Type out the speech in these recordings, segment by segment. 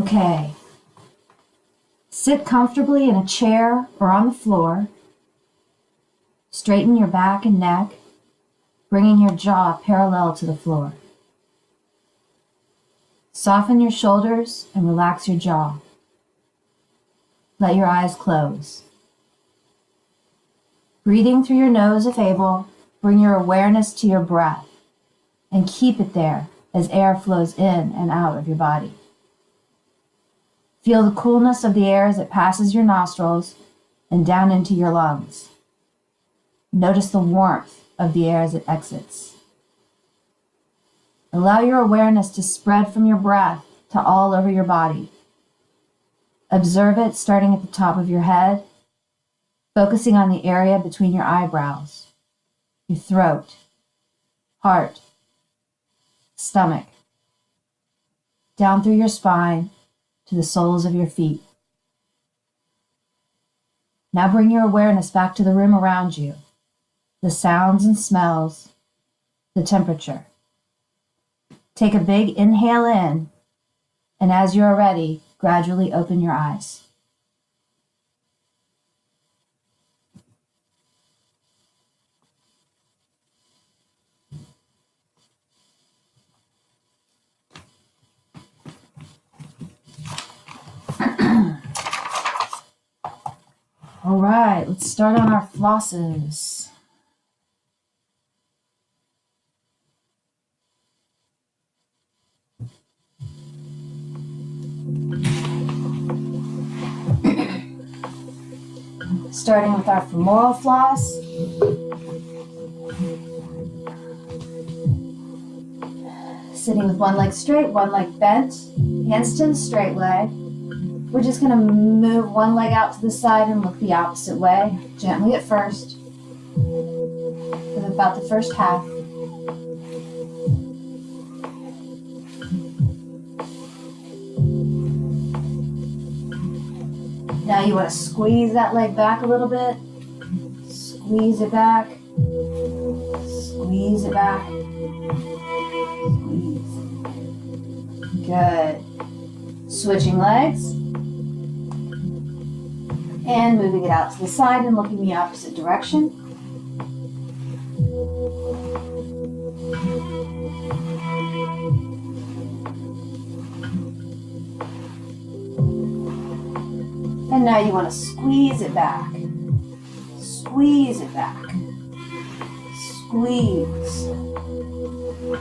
Okay. Sit comfortably in a chair or on the floor. Straighten your back and neck, bringing your jaw parallel to the floor. Soften your shoulders and relax your jaw. Let your eyes close. Breathing through your nose if able, bring your awareness to your breath and keep it there as air flows in and out of your body. Feel the coolness of the air as it passes your nostrils and down into your lungs. Notice the warmth of the air as it exits. Allow your awareness to spread from your breath to all over your body. Observe it starting at the top of your head, focusing on the area between your eyebrows, your throat, heart, stomach, down through your spine to the soles of your feet. Now bring your awareness back to the room around you, the sounds and smells, the temperature. Take a big inhale in, and as you are ready, gradually open your eyes. All right, let's start on our flosses. Starting with our femoral floss. Sitting with one leg straight, one leg bent, hands to the straight leg. We're just going to move one leg out to the side and look the opposite way, gently at first, for about the first half. Now you want to squeeze that leg back a little bit. Squeeze it back. Squeeze it back. Squeeze. Good. Switching legs. And moving it out to the side and looking the opposite direction. And now you want to squeeze it back. Squeeze it back. Squeeze.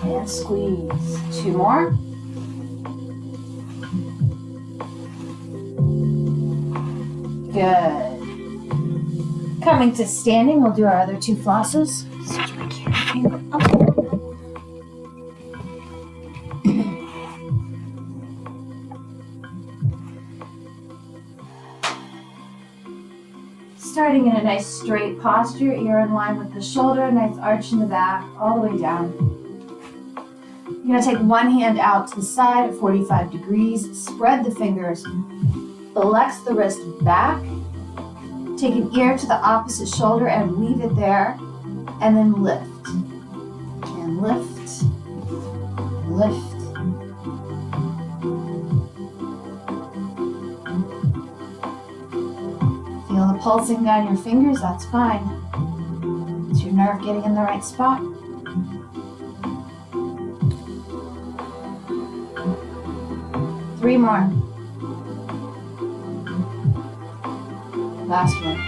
And squeeze. Two more. Good. Coming to standing, we'll do our other two flosses. Switch my camera angle up. Starting in a nice straight posture, ear in line with the shoulder, nice arch in the back, all the way down. You're going to take one hand out to the side at 45 degrees, spread the fingers, flex the wrist back, take an ear to the opposite shoulder and leave it there, and then lift. And lift, lift. Feel the pulsing down your fingers, that's fine. It's your nerve getting in the right spot. Three more. Last one.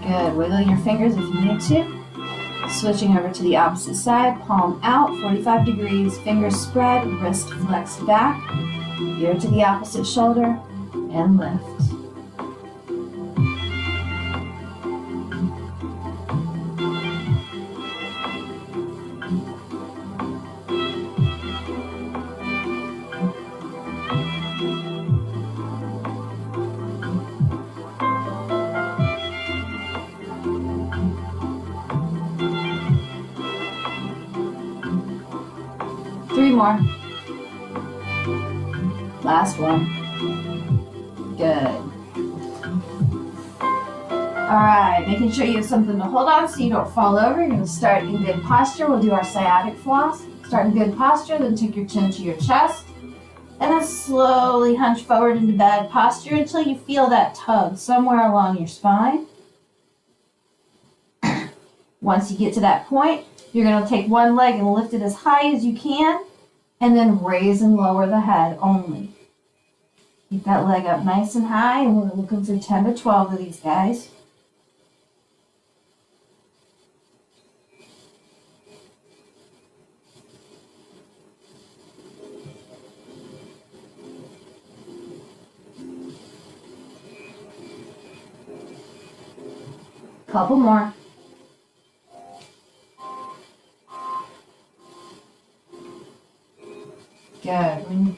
Good. Wiggle your fingers if you need to. Switching over to the opposite side, palm out, 45 degrees, fingers spread, wrist flexed back, ear to the opposite shoulder, and lift. Three more. Last one. Good. All right, making sure you have something to hold on so you don't fall over. You're going to start in good posture. We'll do our sciatic floss. Start in good posture, then take your chin to your chest. And then slowly hunch forward into bad posture until you feel that tug somewhere along your spine. Once you get to that point, you're going to take one leg and lift it as high as you can, and then raise and lower the head only. Keep that leg up nice and high, and we're looking for 10 to 12 of these guys. Couple more. Good. When you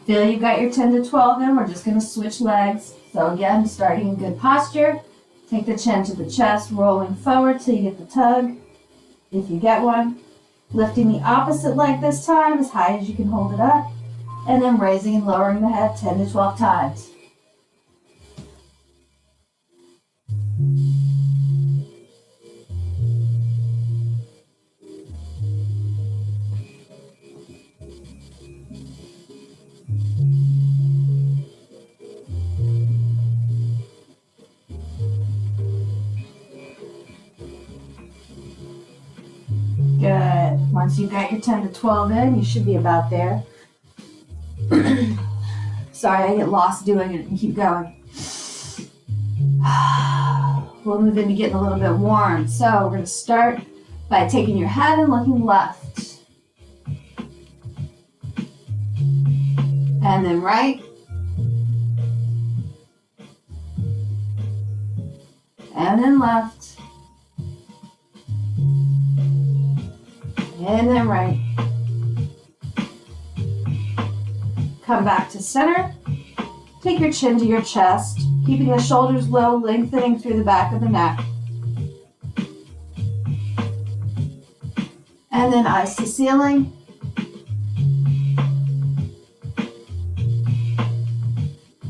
feel you've got your 10 to 12 in, we're just going to switch legs. So again, starting in good posture. Take the chin to the chest, rolling forward till you get the tug, if you get one. Lifting the opposite leg this time as high as you can hold it up. And then raising and lowering the head 10 to 12 times. Good. Once you've got your 10 to 12 in, you should be about there. Sorry, I get lost doing it and keep going. We'll move into getting a little bit warm. So we're going to start by taking your head and looking left. And then right. And then left. And then right. Come back to center. Take your chin to your chest, keeping the shoulders low, lengthening through the back of the neck. And then eyes to ceiling.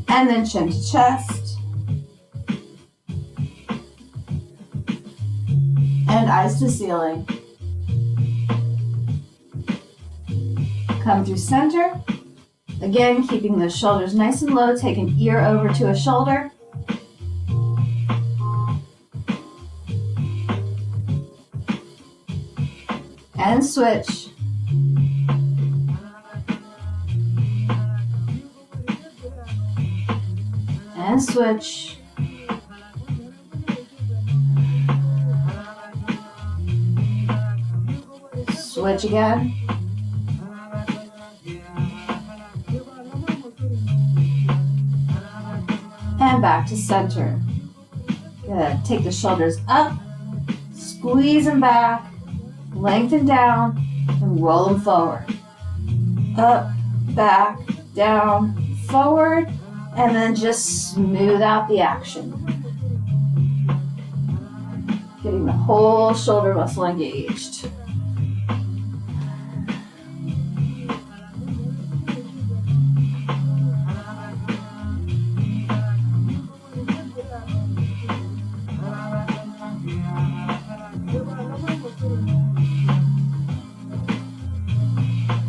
And then chin to chest. And eyes to ceiling. Come through center. Again, keeping the shoulders nice and low, take an ear over to a shoulder. And switch. And switch. Switch again. And back to center. Good. Take the shoulders up, squeeze them back, lengthen down, and roll them forward. Up, back, down, forward, and then just smooth out the action. Getting the whole shoulder muscle engaged.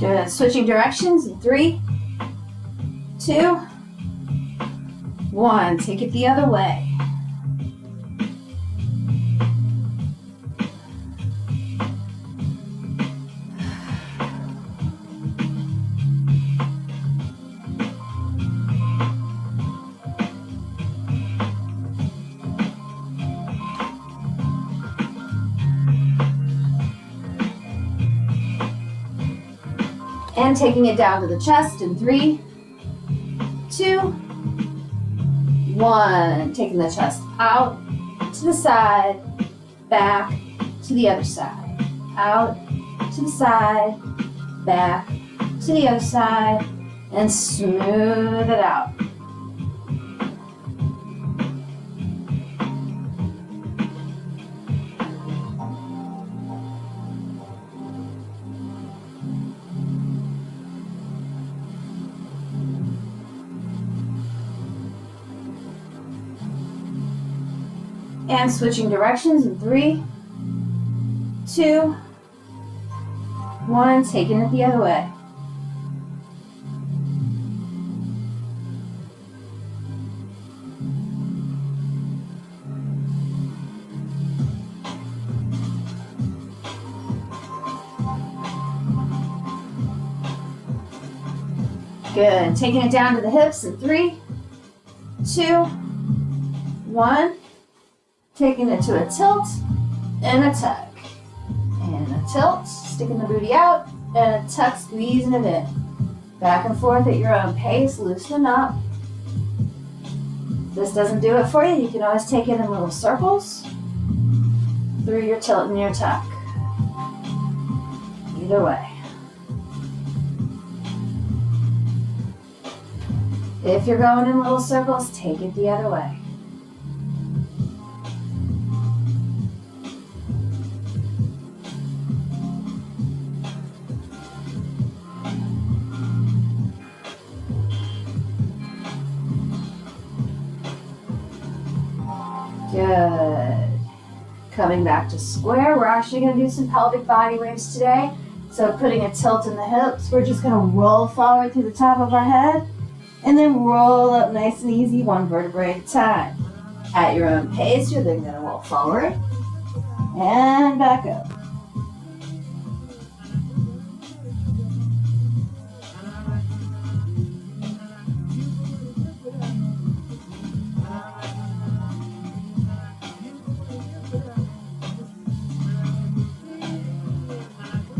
Good. Switching directions in 3, 2, 1. Take it the other way. And taking it down to the chest in 3, 2, 1. Taking the chest out to the side, back to the other side. Out to the side, back to the other side, and smooth it out. And switching directions in 3, 2, 1, taking it the other way. Good. Taking it down to the hips in 3, 2, 1. Taking it to a tilt and a tuck. And a tilt, sticking the booty out, and a tuck, squeezing it in. Back and forth at your own pace, loosening up. If this doesn't do it for you, you can always take it in little circles through your tilt and your tuck. Either way. If you're going in little circles, take it the other way. Good. Coming back to square, we're actually going to do some pelvic body waves today. So putting a tilt in the hips, we're just going to roll forward through the top of our head and then roll up nice and easy, one vertebrae at a time. At your own pace, you're then going to roll forward and back up.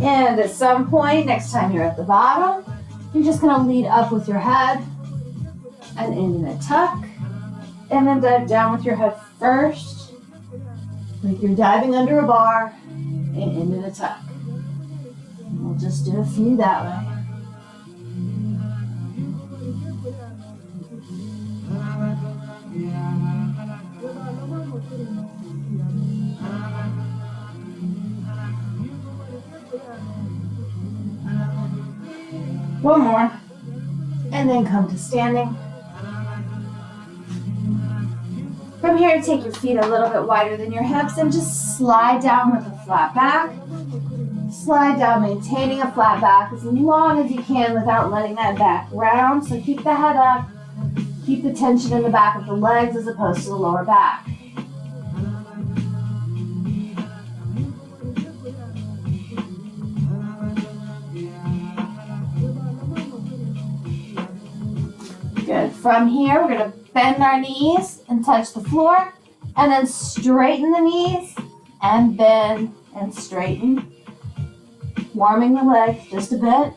And at some point, next time you're at the bottom, you're just going to lead up with your head and in a tuck, and then dive down with your head first, like you're diving under a bar, and into the tuck. And we'll just do a few that way. One more, and then come to standing. From here, take your feet a little bit wider than your hips and just slide down with a flat back. Slide down, maintaining a flat back as long as you can without letting that back round. So keep the head up, keep the tension in the back of the legs as opposed to the lower back. Good. From here, we're going to bend our knees and touch the floor, and then straighten the knees and bend and straighten. Warming the legs just a bit.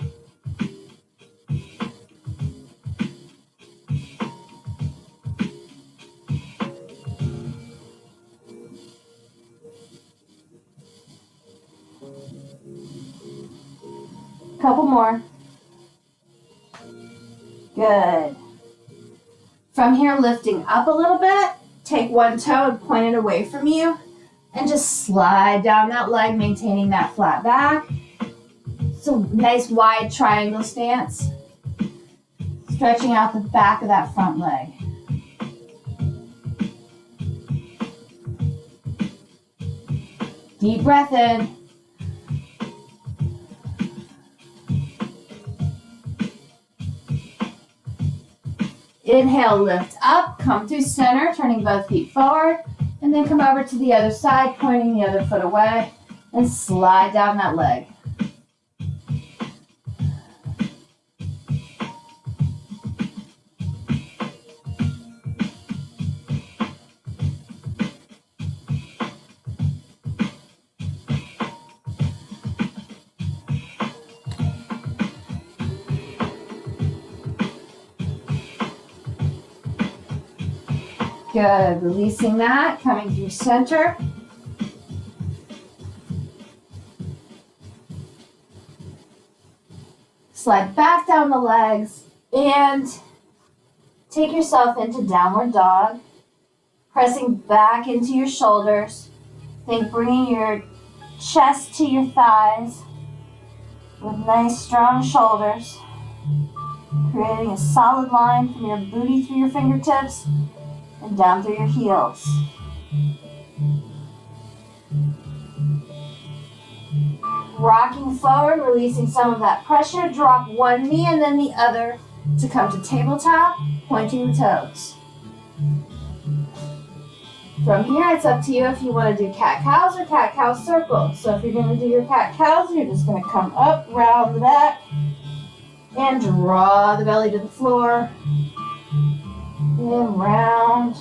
Couple more. Good. From here, lifting up a little bit, take one toe and point it away from you, and just slide down that leg, maintaining that flat back. So nice wide triangle stance, stretching out the back of that front leg. Deep breath in. Inhale, lift up, come through center, turning both feet forward, and then come over to the other side, pointing the other foot away, and slide down that leg. Good, releasing that, coming through center. Slide back down the legs and take yourself into downward dog, pressing back into your shoulders. Think bringing your chest to your thighs with nice strong shoulders, creating a solid line from your booty through your fingertips and down through your heels. Rocking forward, releasing some of that pressure. Drop one knee and then the other to come to tabletop, pointing the toes. From here, it's up to you if you want to do cat-cows or cat-cow circles. So if you're going to do your cat-cows, you're just going to come up, round the back, And draw the belly to the floor. And round.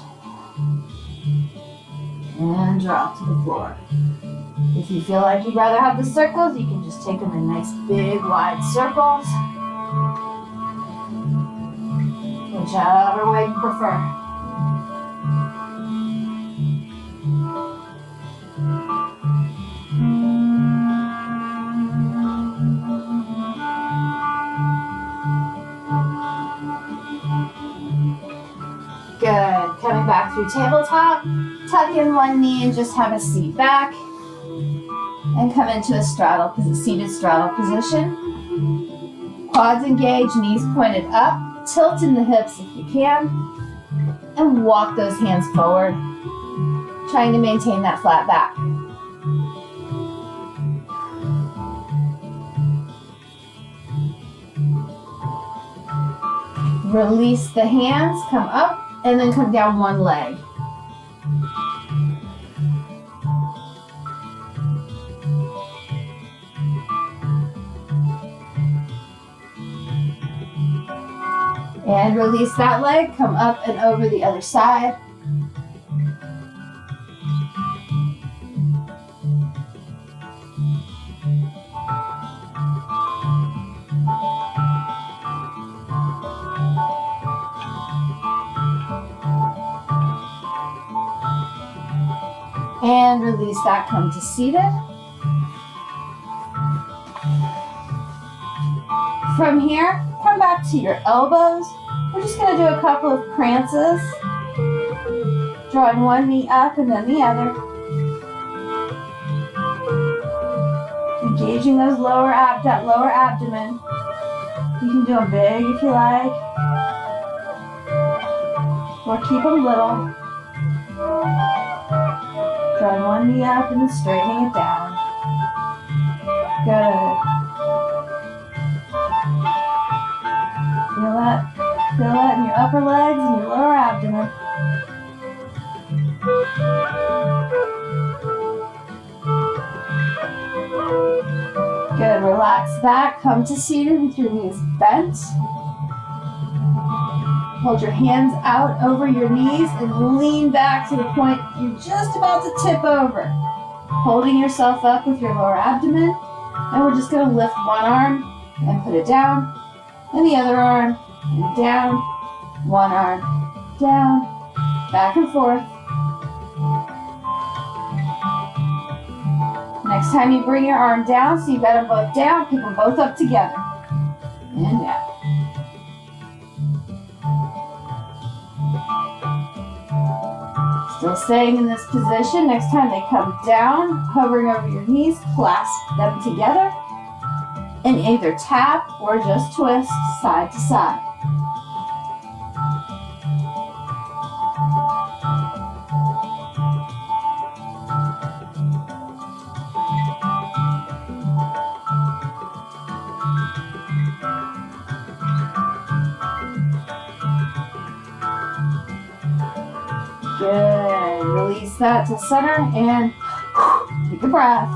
And drop to the floor. If you feel like you'd rather have the circles, you can just take them in nice big wide circles. Whichever way you prefer. Good. Coming back through tabletop. Tuck in one knee and just have a seat back. And come into a seated straddle position. Quads engaged, knees pointed up. Tilt in the hips if you can. And walk those hands forward. Trying to maintain that flat back. Release the hands, come up. And then come down one leg. And release that leg, come up and over the other side. And release that, come to seated. From here, come back to your elbows. We're just going to do a couple of prances. Drawing one knee up and then the other. Engaging those that lower abdomen. You can do them big if you like. Or keep them little. Drawing one knee up and then straightening it down. Good. Feel that in your upper legs and your lower abdomen. Good. Relax back. Come to seated with your knees bent. Hold your hands out over your knees and lean back to the point you're just about to tip over. Holding yourself up with your lower abdomen. And we're just going to lift one arm and put it down. And the other arm and down. One arm down. Back and forth. Next time you bring your arm down, so you've got them both down, keep them both up together. And down. Still staying in this position. Next time they come down, hovering over your knees, clasp them together. And either tap or just twist side to side. Good. Release that to center and take a breath.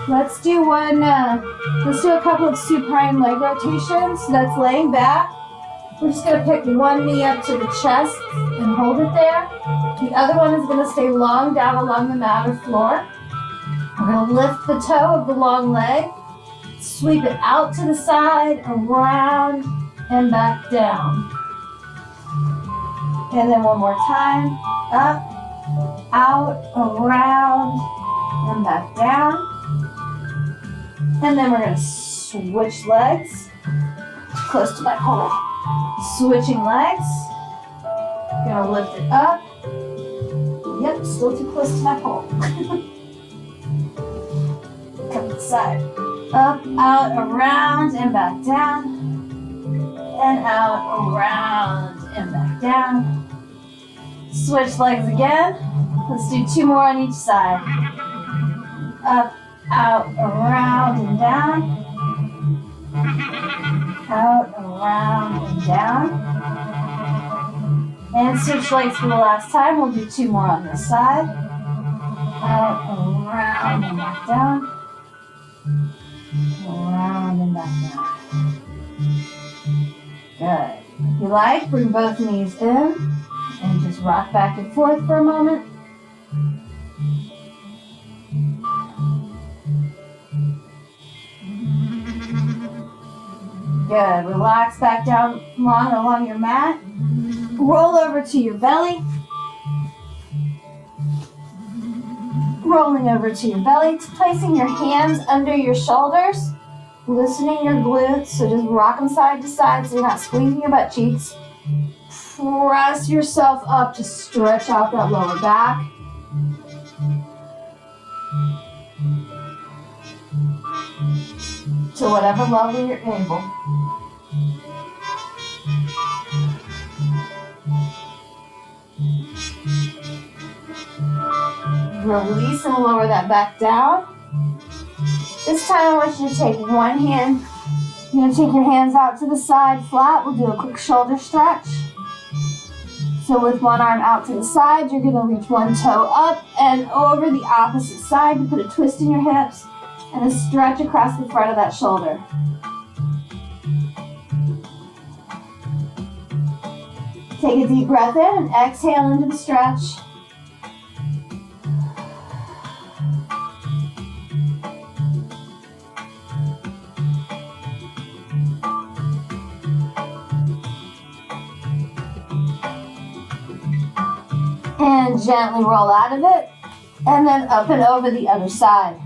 Let's do a couple of supine leg rotations. That's laying back. We're just going to pick one knee up to the chest and hold it there. The other one is going to stay long down along the mat or floor. We're going to lift the toe of the long leg, sweep it out to the side, around, and back down. And then one more time, up, out, around, and back down. And then we're going to switch legs, close to my pole. Switching legs, going to lift it up. Yep, still too close to my pole. Come to the side. Up, out, around, and back down. And out, around, and back down. Switch legs again. Let's do two more on each side. Up, out, around, and down. Out, around, and down. And switch legs for the last time. We'll do two more on this side. Out, around, and back down. down and back down. Good. If you like, bring both knees in and just rock back and forth for a moment. Good. Relax back down along your mat. Roll over to your belly. Rolling over to your belly, placing your hands under your shoulders, loosening your glutes, so just rock them side to side so you're not squeezing your butt cheeks. Press yourself up to stretch out that lower back. To whatever level you're able. Release and lower that back down. This time I want you to take one hand. You're going to take your hands out to the side flat. We'll do a quick shoulder stretch. So with one arm out to the side, you're going to reach one toe up and over the opposite side. You put a twist in your hips and a stretch across the front of that shoulder. Take a deep breath in and exhale into the stretch. And gently roll out of it, and then up and over the other side.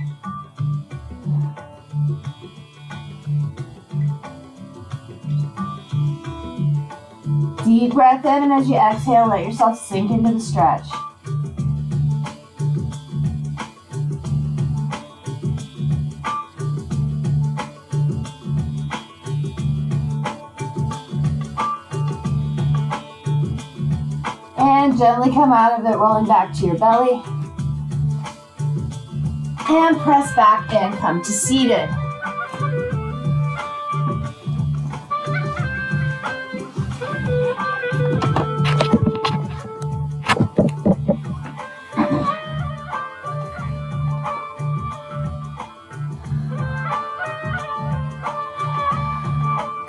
Deep breath in, and as you exhale, let yourself sink into the stretch. And gently come out of it, rolling back to your belly. And press back and come to seated.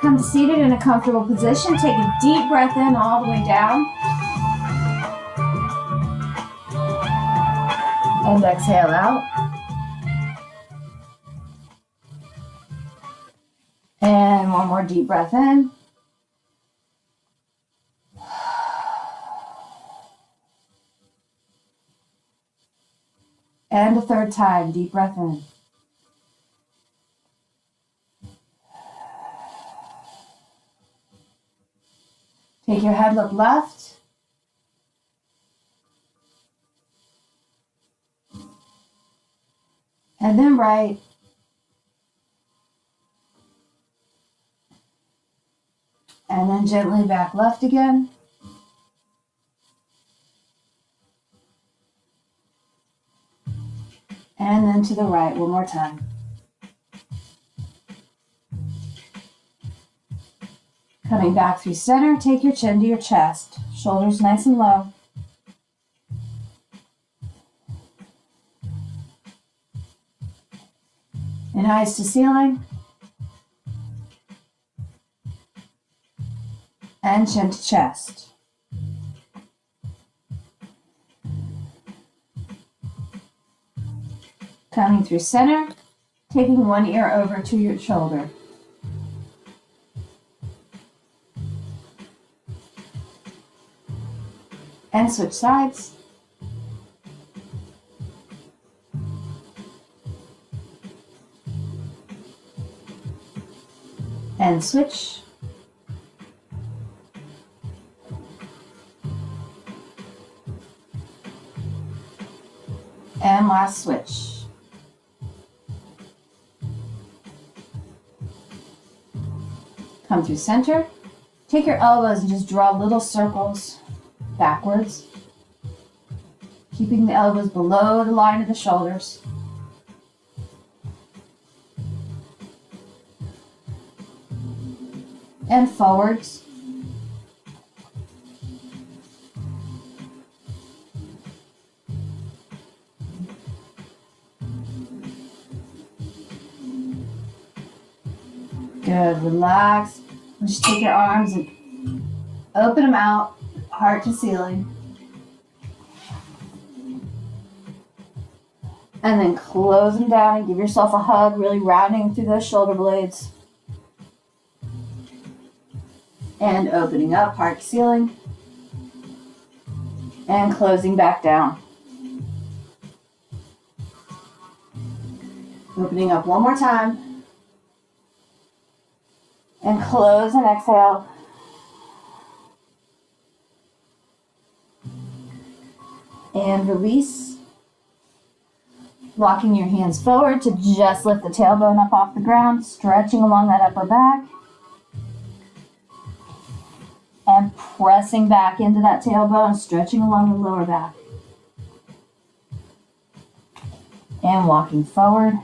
Come to seated in a comfortable position. Take a deep breath in all the way down. And exhale out. And one more deep breath in. And a third time, deep breath in. Take your head, look left. And then right. And then gently back left again. And then to the right one more time. Coming back through center, take your chin to your chest. Shoulders nice and low. And eyes to ceiling. And chin to chest. Coming through center, taking one ear over to your shoulder. And switch sides. And switch. And last switch. Come through center. Take your elbows and just draw little circles backwards, keeping the elbows below the line of the shoulders. And forwards. Good, relax. Just take your arms and open them out, heart to ceiling. And then close them down and give yourself a hug, really rounding through those shoulder blades. And opening up, heart to ceiling. And closing back down. Opening up one more time. And close and exhale. And release. Walking your hands forward to just lift the tailbone up off the ground, stretching along that upper back. And pressing back into that tailbone, stretching along the lower back. And walking forward.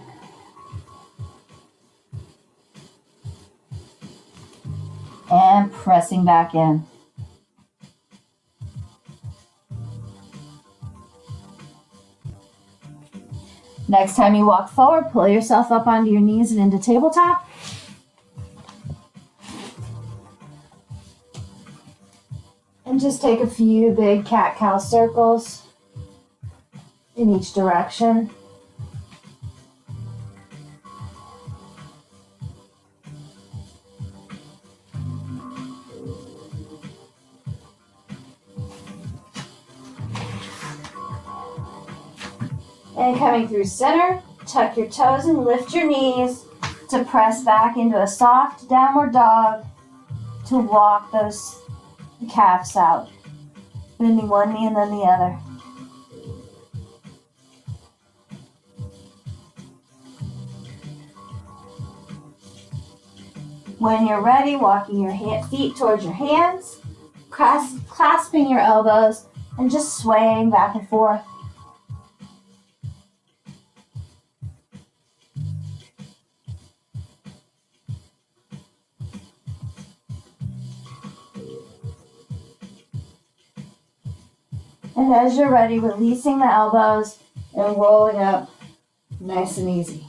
And pressing back in. Next time you walk forward, pull yourself up onto your knees and into tabletop. And just take a few big cat-cow circles in each direction. And coming through center, tuck your toes and lift your knees to press back into a soft downward dog to walk those calves out. Bending one knee and then the other. When you're ready, walking your feet towards your hands, clasping your elbows, and just swaying back and forth. And as you're ready, releasing the elbows and rolling up nice and easy.